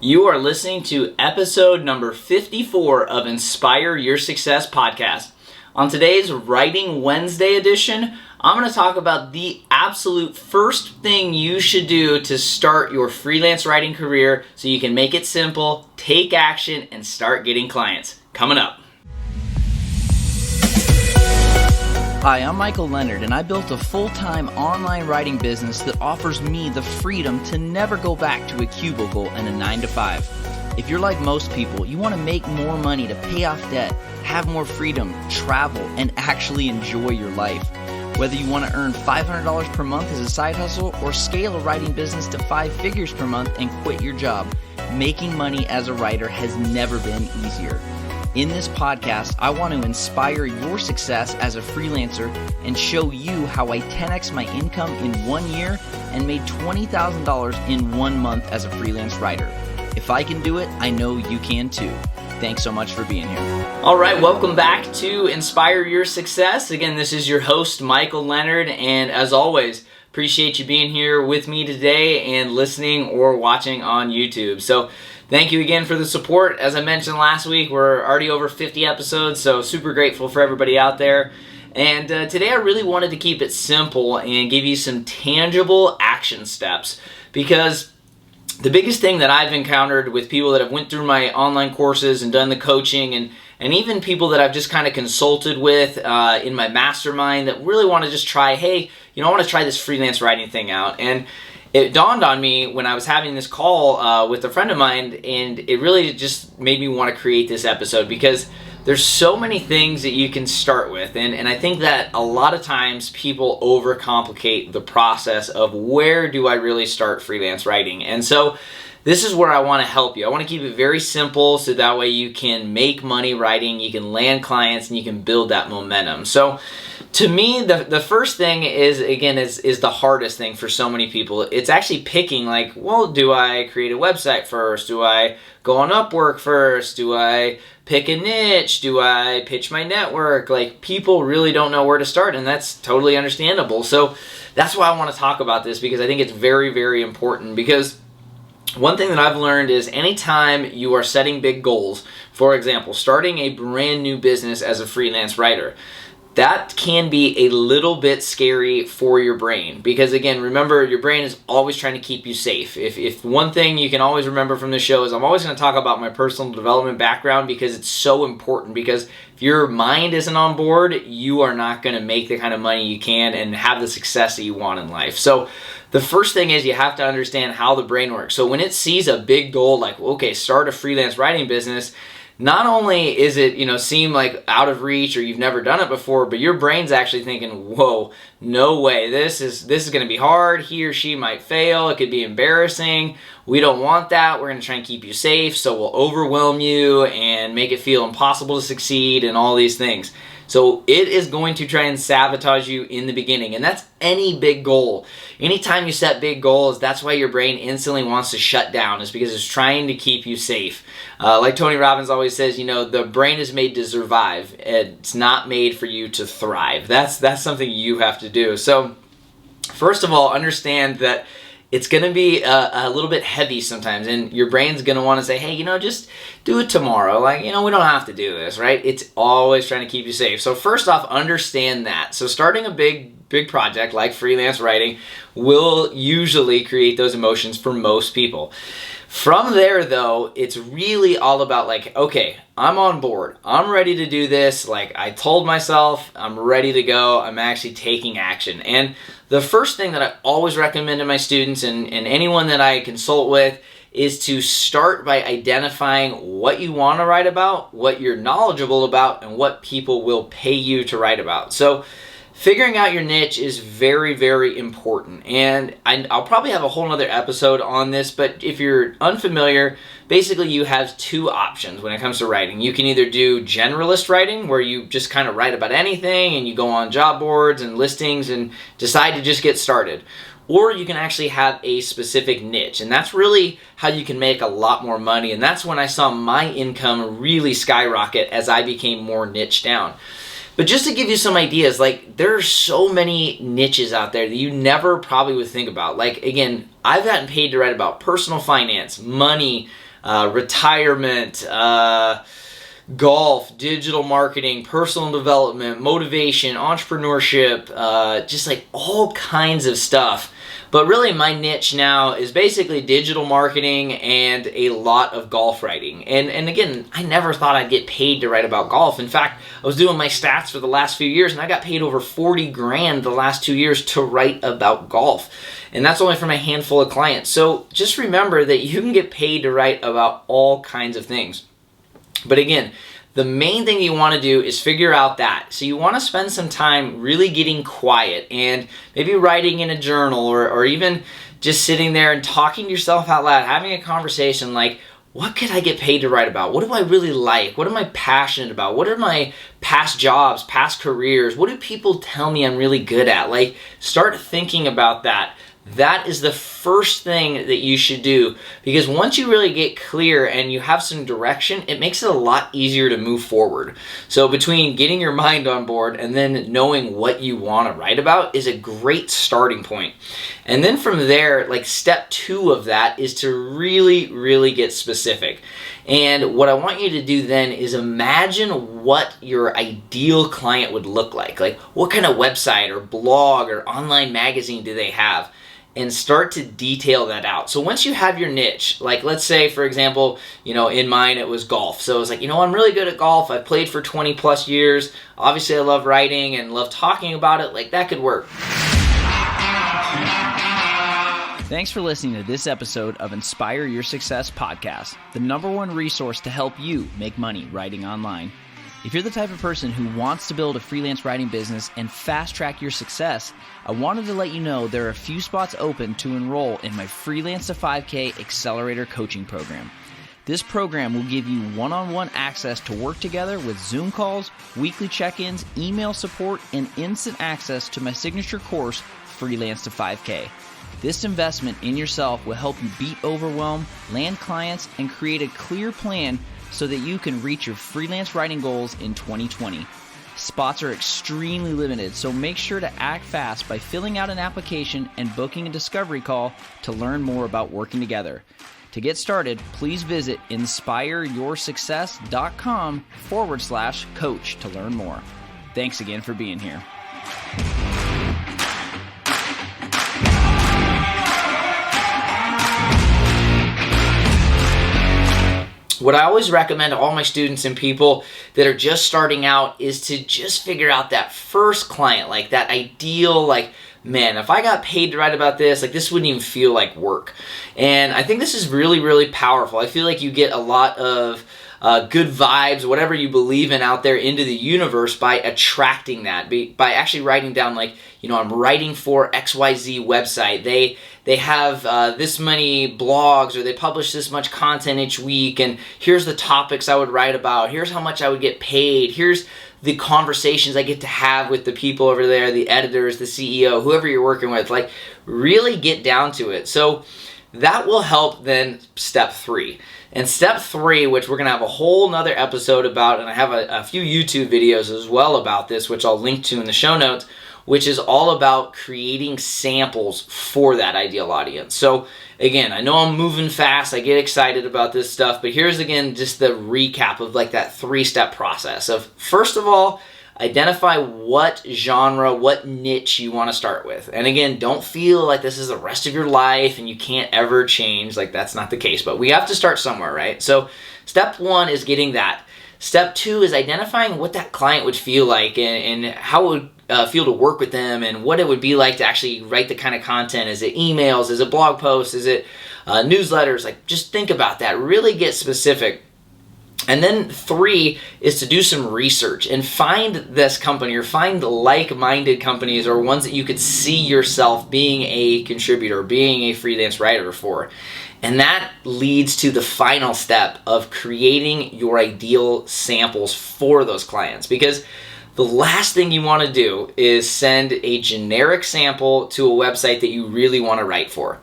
You are listening to episode number 54 of Inspire Your Success podcast. On today's Writing Wednesday edition, I'm going to talk about the absolute first thing you should do to start your freelance writing career so you can make it simple, take action, and start getting clients. Coming up. Hi, I'm Michael Leonard, and I built a full-time online writing business that offers me the freedom to never go back to a cubicle and a 9-to-5. If you're like most people, you want to make more money to pay off debt, have more freedom, travel, and actually enjoy your life. Whether you want to earn $500 per month as a side hustle or scale a writing business to 5 figures per month and quit your job, making money as a writer has never been easier. In this podcast, I want to inspire your success as a freelancer and show you how I 10x my income in 1 year and made $20,000 in 1 month as a freelance writer. If I can do it, I know you can too. Thanks so much for being here. All right, welcome back to Inspire Your Success. Again, this is your host, Michael Leonard, and as always, appreciate you being here with me today and listening or watching on YouTube. So thank you again for the support. As I mentioned last week, we're already over 50 episodes, so super grateful for everybody out there. And today I really wanted to keep it simple and give you some tangible action steps, because the biggest thing that I've encountered with people that have went through my online courses and done the coaching, and even people that I've just kind of consulted with in my mastermind that really want to just try, hey, I want to try this freelance writing thing out. And it dawned on me when I was having this call with a friend of mine, and it really just made me want to create this episode because there's so many things that you can start with, and I think that a lot of times people overcomplicate the process of where do I really start freelance writing. And so this is where I want to help you. I want to keep it very simple so that way you can make money writing, you can land clients, and you can build that momentum. So to me, the first thing is the hardest thing for so many people. It's actually picking, like, well, do I create a website first? Do I go on Upwork first? Do I pick a niche? Do I pitch my network? Like, people really don't know where to start, and that's totally understandable. So that's why I want to talk about this, because I think it's very, very important. Because one thing that I've learned is anytime you are setting big goals, for example, starting a brand new business as a freelance writer, that can be a little bit scary for your brain, because again, remember, your brain is always trying to keep you safe. If one thing you can always remember from the show is I'm always going to talk about my personal development background, because it's so important. Because if your mind isn't on board, you are not going to make the kind of money you can and have the success that you want in life. So the first thing is you have to understand how the brain works. So when it sees a big goal like, okay, start a freelance writing business, not only is it, seem like out of reach or you've never done it before, but your brain's actually thinking, whoa, no way, this is going to be hard. He or she might fail. It could be embarrassing. We don't want that. We're going to try and keep you safe, so we'll overwhelm you and make it feel impossible to succeed and all these things. So it is going to try and sabotage you in the beginning, and that's any big goal. Anytime you set big goals, that's why your brain instantly wants to shut down, is because it's trying to keep you safe. Like Tony Robbins always says, the brain is made to survive. It's not made for you to thrive. That's something you have to do. So first of all, understand that it's going to be a little bit heavy sometimes, and your brain's going to want to say, hey, just do it tomorrow. Like, we don't have to do this, right? It's always trying to keep you safe. So first off, understand that. So starting a big project like freelance writing will usually create those emotions for most people. From there, though, it's really all about like, okay, I'm on board. I'm ready to do this. Like, I told myself I'm ready to go. I'm actually taking action. And the first thing that I always recommend to my students and anyone that I consult with is to start by identifying what you want to write about, what you're knowledgeable about, and what people will pay you to write about. So figuring out your niche is very, very important, and I'll probably have a whole nother episode on this, but if you're unfamiliar, basically you have 2 options when it comes to writing. You can either do generalist writing, where you just kind of write about anything and you go on job boards and listings and decide to just get started. Or you can actually have a specific niche, and that's really how you can make a lot more money, and that's when I saw my income really skyrocket as I became more niche down. But just to give you some ideas, like, there are so many niches out there that you never probably would think about. Like, again, I've gotten paid to write about personal finance, money, retirement, golf, digital marketing, personal development, motivation, entrepreneurship, just like all kinds of stuff. But really my niche now is basically digital marketing and a lot of golf writing. And again, I never thought I'd get paid to write about golf. In fact, I was doing my stats for the last few years and I got paid over 40 grand the last 2 years to write about golf. And that's only from a handful of clients. So just remember that you can get paid to write about all kinds of things. But again, the main thing you want to do is figure out that. So you want to spend some time really getting quiet and maybe writing in a journal or even just sitting there and talking to yourself out loud, having a conversation like, what could I get paid to write about? What do I really like? What am I passionate about? What are my past jobs, past careers? What do people tell me I'm really good at? Like, start thinking about that. That is the first thing that you should do, because once you really get clear and you have some direction, it makes it a lot easier to move forward. So between getting your mind on board and then knowing what you want to write about is a great starting point. And then from there, like step 2 of that is to really get specific. And what I want you to do then is imagine what your ideal client would look like. Like, what kind of website or blog or online magazine do they have? And start to detail that out. So once you have your niche, like let's say, for example, in mine it was golf. So it was like, I'm really good at golf. I've played for 20 plus years. Obviously I love writing and love talking about it. Like, that could work. Thanks for listening to this episode of Inspire Your Success podcast, the #1 resource to help you make money writing online. If you're the type of person who wants to build a freelance writing business and fast track your success, I wanted to let you know there are a few spots open to enroll in my Freelance to 5K Accelerator Coaching Program. This program will give you one-on-one access to work together with Zoom calls, weekly check-ins, email support, and instant access to my signature course, Freelance to 5K. This investment in yourself will help you beat overwhelm, land clients, and create a clear plan so that you can reach your freelance writing goals in 2020. Spots are extremely limited, so make sure to act fast by filling out an application and booking a discovery call to learn more about working together. To get started, please visit inspireyoursuccess.com/coach to learn more. Thanks again for being here. What I always recommend to all my students and people that are just starting out is to just figure out that first client, like that ideal, like, man, if I got paid to write about this, like this wouldn't even feel like work. And I think this is really powerful. I feel like you get a lot of good vibes, whatever you believe in out there into the universe by attracting that, by actually writing down like, I'm writing for XYZ website. They have this many blogs, or they publish this much content each week, and here's the topics I would write about. Here's how much I would get paid. Here's the conversations I get to have with the people over there, the editors, the CEO, whoever you're working with. Like, really get down to it. So that will help then step 3. And step 3, which we're going to have a whole nother episode about, and I have a few YouTube videos as well about this, which I'll link to in the show notes, which is all about creating samples for that ideal audience. So again, I know I'm moving fast, I get excited about this stuff, but here's again just the recap of like that 3-step process of, first of all, identify what genre, what niche you want to start with. And again, don't feel like this is the rest of your life and you can't ever change. Like, that's not the case, but we have to start somewhere, right? So step 1 is getting that. Step 2 is identifying what that client would feel like and how it would feel to work with them, and what it would be like to actually write the kind of content. Is it emails? Is it blog posts? Is it newsletters? Like, just think about that. Really get specific. And then 3 is to do some research and find this company, or find like-minded companies, or ones that you could see yourself being a contributor, being a freelance writer for. And that leads to the final step of creating your ideal samples for those clients. Because the last thing you want to do is send a generic sample to a website that you really want to write for.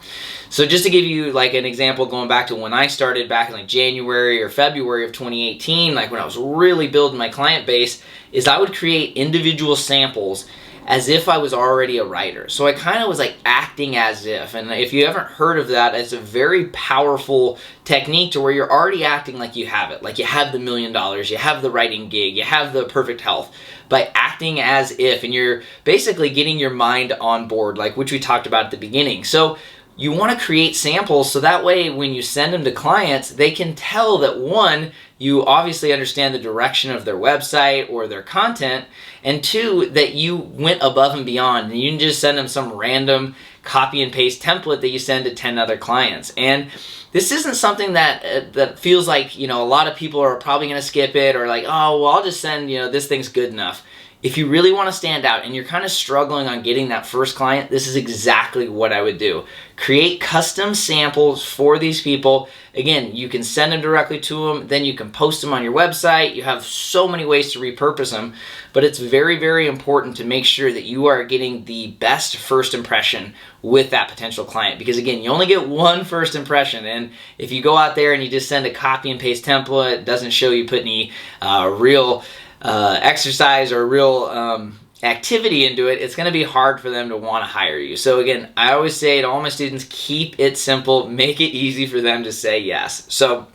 So just to give you like an example, going back to when I started back in like January or February of 2018, like when I was really building my client base, is I would create individual samples as if I was already a writer. So I kind of was like acting as if. And if you haven't heard of that, it's a very powerful technique to where you're already acting like you have it. Like you have the $1 million, you have the writing gig, you have the perfect health, by acting as if, and you're basically getting your mind on board, like which we talked about at the beginning. So you want to create samples so that way when you send them to clients, they can tell that one, you obviously understand the direction of their website or their content, and two, that you went above and beyond. And you can just send them some random copy and paste template that you send to 10 other clients. And this isn't something that feels like, a lot of people are probably going to skip it, or like, oh, well, I'll just send, this thing's good enough. If you really want to stand out and you're kind of struggling on getting that first client, this is exactly what I would do. Create custom samples for these people. Again, you can send them directly to them, then you can post them on your website. You have so many ways to repurpose them, but it's very, very important to make sure that you are getting the best first impression with that potential client, because again, you only get one first impression, and if you go out there and you just send a copy and paste template, it doesn't show you put any real exercise or real activity into it, it's going to be hard for them to want to hire you. So again, I always say to all my students, keep it simple, make it easy for them to say yes. So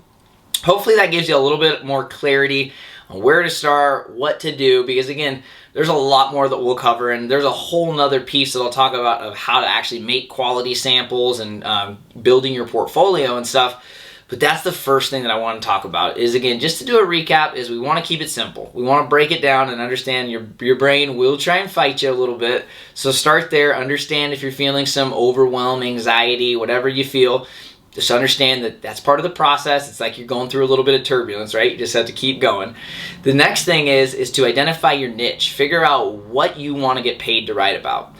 hopefully that gives you a little bit more clarity on where to start, what to do, because again, there's a lot more that we'll cover, and there's a whole nother piece that I'll talk about of how to actually make quality samples and building your portfolio and stuff. But that's the first thing that I want to talk about is, again, just to do a recap, is we want to keep it simple. We want to break it down and understand your brain will try and fight you a little bit. So start there. Understand if you're feeling some overwhelm, anxiety, whatever you feel. Just understand that that's part of the process. It's like you're going through a little bit of turbulence, right? You just have to keep going. The next thing is to identify your niche. Figure out what you want to get paid to write about.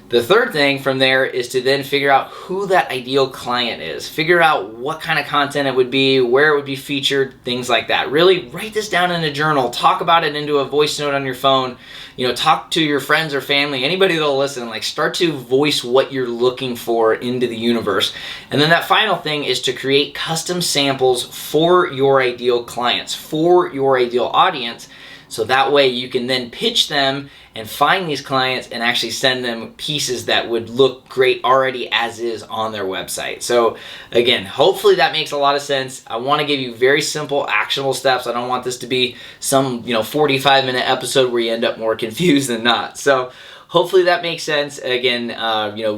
The third thing from there is to then figure out who that ideal client is. Figure out what kind of content it would be, where it would be featured, things like that. Really write this down in a journal. Talk about it into a voice note on your phone. Talk to your friends or family, anybody that'll listen. Like, start to voice what you're looking for into the universe. And then that final thing is to create custom samples for your ideal clients, for your ideal audience. So that way you can then pitch them and find these clients and actually send them pieces that would look great already as is on their website. So again, hopefully that makes a lot of sense. I want to give you very simple, actionable steps. I don't want this to be some 45-minute episode where you end up more confused than not. So hopefully that makes sense. Again,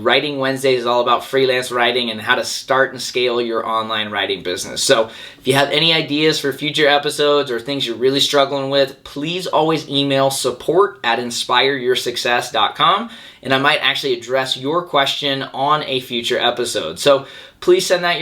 Writing Wednesdays is all about freelance writing and how to start and scale your online writing business. So if you have any ideas for future episodes or things you're really struggling with, please always email support@inspireyoursuccess.com, and I might actually address your question on a future episode. So please send that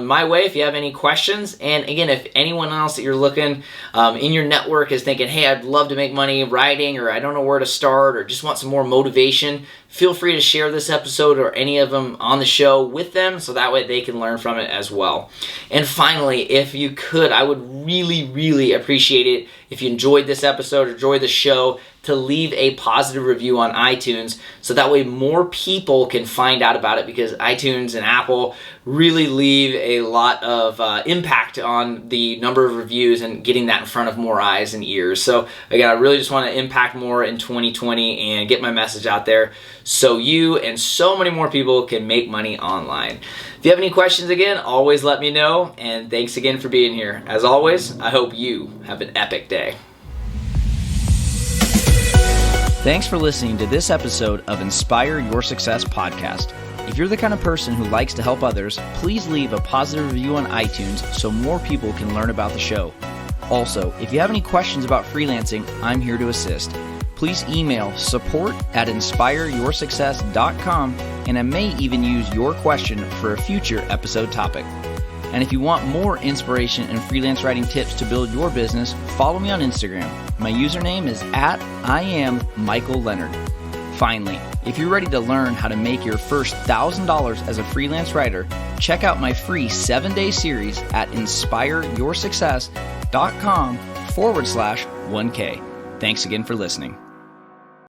my way if you have any questions. And again, if anyone else that you're looking in your network is thinking, hey, I'd love to make money writing, or I don't know where to start, or just want some more motivation, feel free to share this episode or any of them on the show with them, so that way they can learn from it as well. And finally, if you could, I would really, really appreciate it if you enjoyed this episode or enjoyed the show, to leave a positive review on iTunes, so that way more people can find out about it, because iTunes and Apple really leave a lot of impact on the number of reviews and getting that in front of more eyes and ears. So again, I really just want to impact more in 2020 and get my message out there so you and so many more people can make money online. If you have any questions, again, always let me know, and thanks again for being here. As always, I hope you have an epic day. Thanks for listening to this episode of Inspire Your Success podcast. If you're the kind of person who likes to help others, please leave a positive review on iTunes so more people can learn about the show. Also, if you have any questions about freelancing, I'm here to assist. Please email support@inspireyoursuccess.com, and I may even use your question for a future episode topic. And if you want more inspiration and freelance writing tips to build your business, follow me on Instagram. My username is @IamMichaelLeonard. Finally, if you're ready to learn how to make your first $1,000 as a freelance writer, check out my free 7-day series at inspireyoursuccess.com/1K. Thanks again for listening.